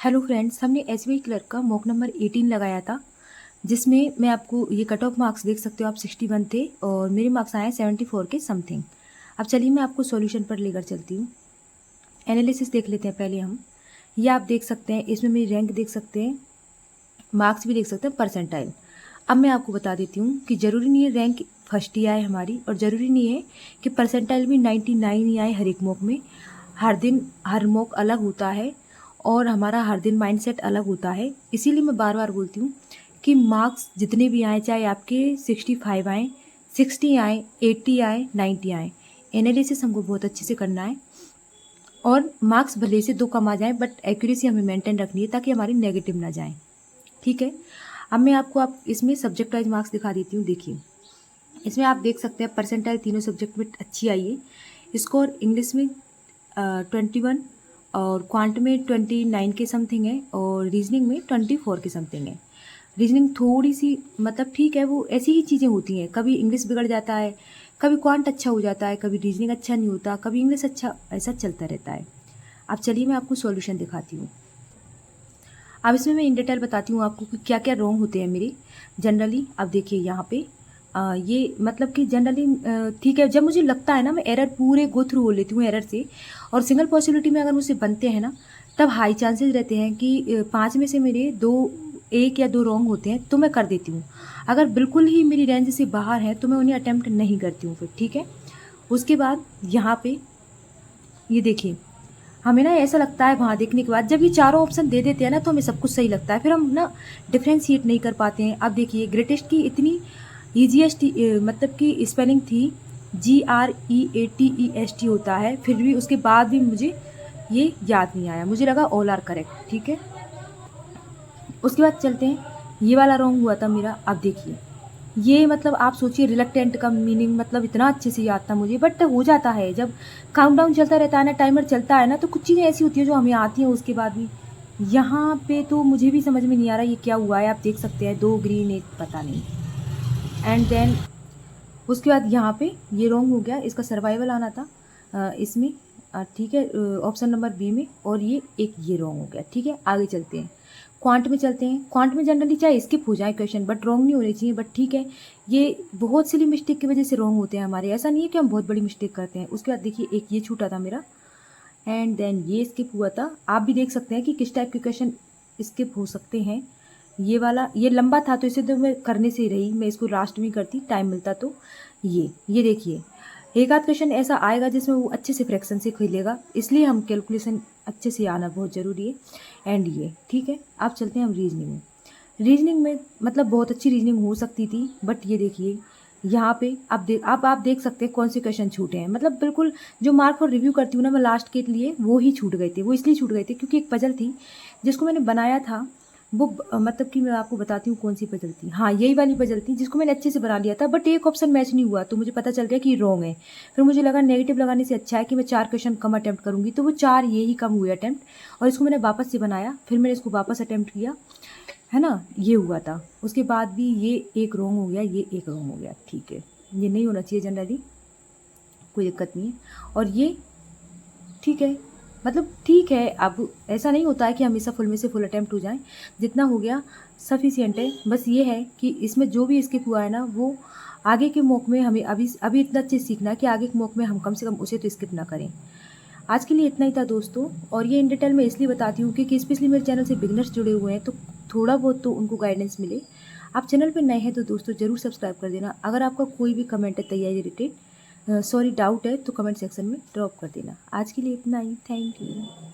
Hello friends, हमने SBI clerk का mock number 18 लगाया था, जिसमें मैं आपको ये कट ऑफ मार्क्स देख सकते हो। आप 61 थे और मेरे मार्क्स आए 74 के समथिंग। अब चलिए मैं आपको सॉल्यूशन पर लेकर चलती हूँ। एनालिसिस देख लेते हैं पहले हम। ये आप देख सकते हैं, इसमें मेरी रैंक देख सकते हैं, मार्क्स भी देख सकते हैं, परसेंटाइल। अब मैं आपको बता देती हूँ कि ज़रूरी नहीं है रैंक फर्स्ट ही आए हमारी, और ज़रूरी नहीं है कि परसेंटाइल भी 99 ही आए हर एक मॉक में। हर दिन हर मॉक अलग होता है और हमारा हर दिन माइंडसेट अलग होता है। इसीलिए मैं बार बार बोलती हूँ कि मार्क्स जितने भी आए, चाहे आपके 65 आए, 60 आए, 80 आए, 90 आए, एनालिसिस हमको बहुत अच्छे से करना है। और मार्क्स भले से 2 कम आ जाएँ, बट एक्यूरेसी हमें मेंटेन रखनी है ताकि हमारी नेगेटिव ना जाए। ठीक है, अब मैं आपको इसमें सब्जेक्ट वाइज मार्क्स दिखा देती हूँ। देखिए, इसमें आप देख सकते हैं परसेंटाइल तीनों सब्जेक्ट में अच्छी आई है। स्कोर इंग्लिश में 21 और क्वांट में 29 के समथिंग है और रीजनिंग में 24 के समथिंग है। रीजनिंग थोड़ी सी मतलब ठीक है, वो ऐसी ही चीज़ें होती हैं, कभी इंग्लिश बिगड़ जाता है, कभी क्वांट अच्छा हो जाता है, कभी रीजनिंग अच्छा नहीं होता, कभी इंग्लिश अच्छा, ऐसा चलता रहता है। अब चलिए मैं आपको सॉल्यूशन दिखाती हूँ। अब इसमें मैं इन डिटेल बताती हूँ आपको कि क्या क्या रॉन्ग होते हैं मेरे जनरली। अब देखिए यहाँ पे ये मतलब कि जनरली ठीक है, जब मुझे लगता है ना, मैं एरर पूरे गो थ्रू हो लेती हूँ एरर से, और सिंगल पॉसिबिलिटी में अगर मुझसे बनते हैं ना, तब हाई चांसेस रहते हैं कि 5 में से मेरे 2, 1 या 2 रॉन्ग होते हैं, तो मैं कर देती हूँ। अगर बिल्कुल ही मेरी रेंज से बाहर है तो मैं उन्हें अटैम्प्ट नहीं करती हूँ फिर। ठीक है, उसके बाद यहाँ पे ये देखिए, हमें ना ऐसा लगता है वहाँ देखने के बाद, जब ये चारों ऑप्शन दे देते हैं ना, तो हमें सब कुछ सही लगता है, फिर हम ना डिफ्रेंशिएट नहीं कर पाते हैं। अब देखिए, ग्रेटेस्ट की इतनी ईजीएस्ट मतलब कि स्पेलिंग थी, GREATEST होता है, फिर भी उसके बाद भी मुझे ये याद नहीं आया, मुझे लगा ऑल आर करेक्ट। ठीक है, उसके बाद चलते हैं, ये वाला रॉन्ग हुआ था मेरा। अब देखिए, ये मतलब आप सोचिए, रिलक्टेंट का मीनिंग मतलब इतना अच्छे से याद था मुझे, बट हो जाता है जब काउंटडाउन चलता रहता है ना, टाइमर चलता है ना, तो कुछ चीज़ें ऐसी होती हैं जो हमें आती हैं उसके बाद भी। यहाँ पे तो मुझे भी समझ में नहीं आ रहा ये क्या हुआ है। आप देख सकते हैं 2 ग्रीन, एक पता नहीं। एंड देन उसके बाद यहाँ पे ये रॉन्ग हो गया, इसका सर्वाइवल आना था इसमें। ठीक है, ऑप्शन नंबर बी में, और ये रॉन्ग हो गया। ठीक है, आगे चलते हैं, क्वांट में चलते हैं। क्वांट में जनरली चाहे स्किप हो जाए क्वेश्चन, बट रॉन्ग नहीं होने चाहिए, बट ठीक है, ये बहुत सिली मिस्टेक की वजह से रॉन्ग होते हैं हमारे। ऐसा नहीं है कि हम बहुत बड़ी मिस्टेक करते हैं। उसके बाद देखिए, एक ये छूटा था मेरा, एंड देन ये स्किप हुआ था। आप भी देख सकते हैं कि किस टाइप के क्वेश्चन स्किप हो सकते हैं। ये लंबा था तो इसे तो मैं करने से ही रही, मैं इसको लास्ट में करती टाइम मिलता तो। ये देखिए, एक आध क्वेश्चन ऐसा आएगा जिसमें वो अच्छे से फ्रैक्शन से खेलेगा, इसलिए हम कैलकुलेशन अच्छे से आना बहुत ज़रूरी है। एंड ये ठीक है, आप चलते हैं हम रीजनिंग में। रीजनिंग में मतलब बहुत अच्छी रीजनिंग हो सकती थी, बट ये देखिए यहाँ पे आप देख सकते हैं कौन से क्वेश्चन छूटे हैं। मतलब बिल्कुल जो मार्क और रिव्यू करती हूँ ना मैं लास्ट के लिए, वो ही छूट गए थे। वो इसलिए छूट गए थे क्योंकि एक पजल थी जिसको मैंने बनाया था, वो मतलब कि मैं आपको बताती हूँ कौन सी पजल थी। हाँ, यही वाली पजल थी जिसको मैंने अच्छे से बना लिया था, बट एक ऑप्शन मैच नहीं हुआ, तो मुझे पता चल गया कि रॉन्ग है। फिर मुझे लगा नेगेटिव लगाने से अच्छा है कि मैं 4 क्वेश्चन कम अटैम्प्ट करूँगी, तो वो 4 ये ही कम हुए अटैम्प्ट, और इसको मैंने वापस से बनाया, फिर मैंने इसको वापस अटैम्प्ट किया, है ना, ये हुआ था। उसके बाद भी ये एक रॉन्ग हो गया, ये एक रॉन्ग हो गया। ठीक है, ये नहीं होना चाहिए जनरली, कोई दिक्कत नहीं है। और ये ठीक है, मतलब ठीक है। अब ऐसा नहीं होता है कि हमेशा फुल में से फुल अटैम्प्ट हो जाए, जितना हो गया सफिशिएंट है। बस ये है कि इसमें जो भी स्किप हुआ है ना, वो आगे के मॉक में हमें अभी अभी इतना चीज़ सीखना है कि आगे के मॉक में हम कम से कम उसे तो स्किप ना करें। आज के लिए इतना ही था दोस्तों, और ये इन डिटेल में इसलिए बताती हूँ क्योंकि स्पेशली मेरे चैनल से बिगनर्स जुड़े हुए हैं, तो थोड़ा बहुत तो उनको गाइडेंस मिले। आप चैनल पर नए हैं तो दोस्तों ज़रूर सब्सक्राइब कर देना। अगर आपका कोई भी कमेंट है तैयारी रिलेटेड, सॉरी डाउट है, तो कमेंट सेक्शन में ड्रॉप कर देना। आज के लिए इतना ही, थैंक यू।